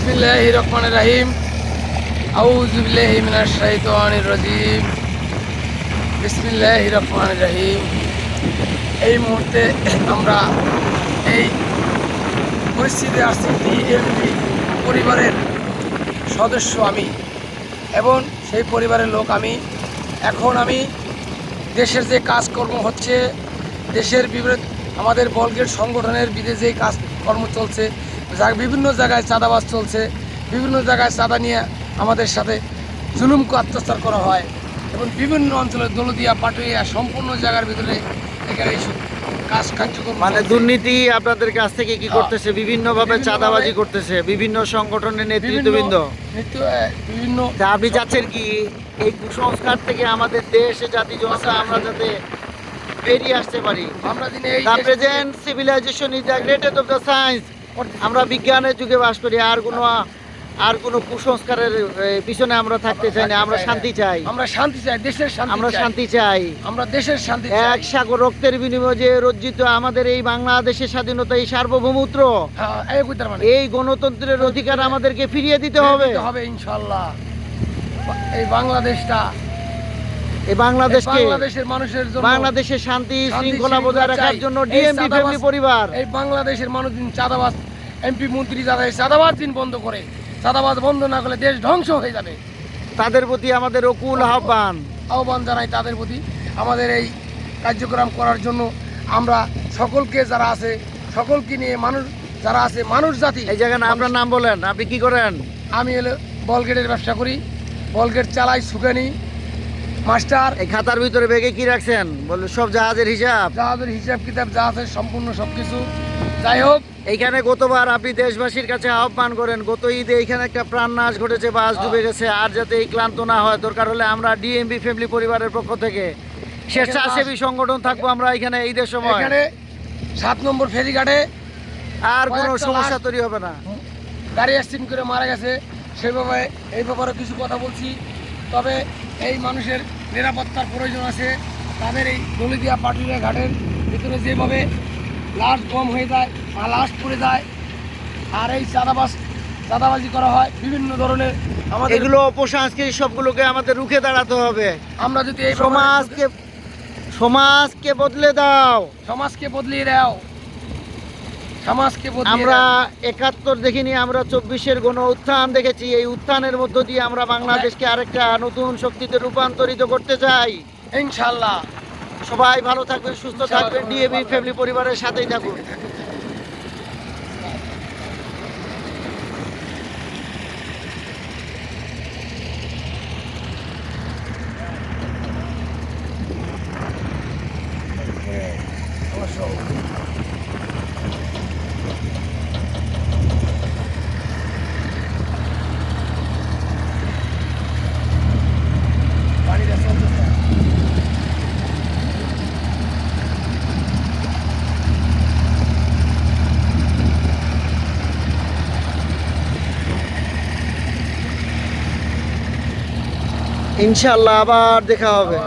বিসমিল্লাহির রহমানির রহিম। আউযু বিল্লাহি মিনাশ শাইতানির রাজিম। বিসমিল্লাহির রহমানির রহিম। এই মুহূর্তে আমরা এই পরিস্থিতিতে আসছি, ডিএমপি পরিবারের সদস্য আমি এবং সেই পরিবারের লোক আমি। এখন আমি দেশের যে কাজকর্ম হচ্ছে, দেশের আমাদের বলগেট সংগঠনের বিরুদ্ধে যে কাজকর্ম চলছে, বিভিন্ন জায়গায় চাঁদাবাজ চলছে, বিভিন্ন জায়গায় চাঁদা নিয়ে আমাদের সাথে জুলুম অত্যাচার করা হয় এবং বিভিন্ন অঞ্চলে দলদিয়া পাটুইয়া সম্পূর্ণ জায়গার ভিতরে এখানে এইসব কাজ কার্যক্রম মানে দুর্নীতি আপনাদের কাছ থেকে কি করতেছে, বিভিন্নভাবে চাঁদাবাজি করতেছে বিভিন্ন সংগঠনের নেতৃত্ববৃন্দ। বিভিন্ন তা আপনি চাচ্ছেন কি এই কুসংস্কার থেকে আমাদের দেশ জাতি জনতা আমরা যাতে বেরিয়ে আসতে পারি? আমরা দিনে the present civilisation is the greatest of the science. আমরা বিজ্ঞানের যুগে বাস করি, আর কোনো কুসংস্কারের পিছনে আমরা থাকতে চাই না। আমরা শান্তি চাই, আমরা শান্তি চাই, দেশের শান্তি আমরা শান্তি চাই, আমরা দেশের শান্তি এক সাগর রক্তের বিনিময়ে যে রঞ্জিত আমাদের এই বাংলাদেশের স্বাধীনতা, এই সার্বভৌমত্ব, এই গণতন্ত্রের অধিকার আমাদেরকে ফিরিয়ে দিতে হবে ইনশাআল্লাহ। এই বাংলাদেশটা, এই বাংলাদেশকে, বাংলাদেশের মানুষের জন্য, বাংলাদেশের শান্তি শৃঙ্খলা বজায় রাখার জন্য ডিএমপি ফ্যামিলি পরিবার এই বাংলাদেশের মানুষ দিন চাঁদাবাজ এমপি মন্ত্রী যারা চাঁদাবাজ দিন বন্ধ করে, চাঁদাবাজ বন্ধ না করলে দেশ ধ্বংস হয়ে যাবে। তাদের প্রতি আমাদের অকুল আহ্বান জানাই, তাদের প্রতি আমাদের এই কার্যক্রম করার জন্য আমরা সকলকে যারা আছে, সকলকে নিয়ে মানুষ যারা আছে, মানুষ জাতি। এই জায়গায় আপনার নাম বলেন, আপনি কি করেন? আমি হলো বলগেটের ব্যবসা করি, বলগেট চালাই, সুখানি মাস্টার। এই খাতার ভিতরে ব্যাগে কি রাখছেন? বললো সব জাহাজের হিসাব, জাহাজের হিসাব কিতাব যা আছে সম্পূর্ণ সবকিছু। যাই হোক, এইখানে গতবার আপনি দেশবাসীর কাছে আহ্বান করেন, গত ঈদে এইখানে একটা প্রাণনাশ ঘটেছে, বাস ডুবে গেছে, আর যাতে এই ক্লান্ত না হয়, দরকার হলে আমরা ডিএমপি ফ্যামিলি পরিবারের পক্ষ থেকে স্বেচ্ছাসেবী সংগঠন থাকবো আমরা এখানে ঈদের সময়। এখানে 7 নম্বর ফেরিঘাটে আর কোনো সমস্যা তৈরি হবে না। গাড়ি অ্যাক্সিডেন্ট করে মারা গেছে, সেভাবে এই ব্যাপারে কিছু কথা বলছি। তবে এই মানুষের নিরাপত্তার প্রয়োজন আছে। তাদের এই দলিদিয়া পাটুরিয়া ঘাটের ভিতরে যেভাবে লাশ কম হয়ে যায় বা লাশ পড়ে যায়, আর এই চাঁদাবাজি করা হয় বিভিন্ন ধরনের, আমাদের এগুলো অপসংস্কৃতি, সবগুলোকে আমাদের রুখে দাঁড়াতে হবে। আমরা যদি এই সমাজকে বদলে দাও, সমাজকে বদলিয়ে দাও, সমাজকে আমরা 71 দেখিনি, আমরা 24-এর গণ উত্থান দেখেছি। এই উত্থানের মধ্য দিয়ে আমরা বাংলাদেশকে আরেকটা নতুন শক্তিতে রূপান্তরিত করতে চাই ইনশাআল্লাহ। সবাই ভালো থাকবেন, সুস্থ থাকবেন, ডিএমপি ফ্যামিলি পরিবারের সাথেই থাকুন। ইনশাআল্লাহ আবার দেখা হবে।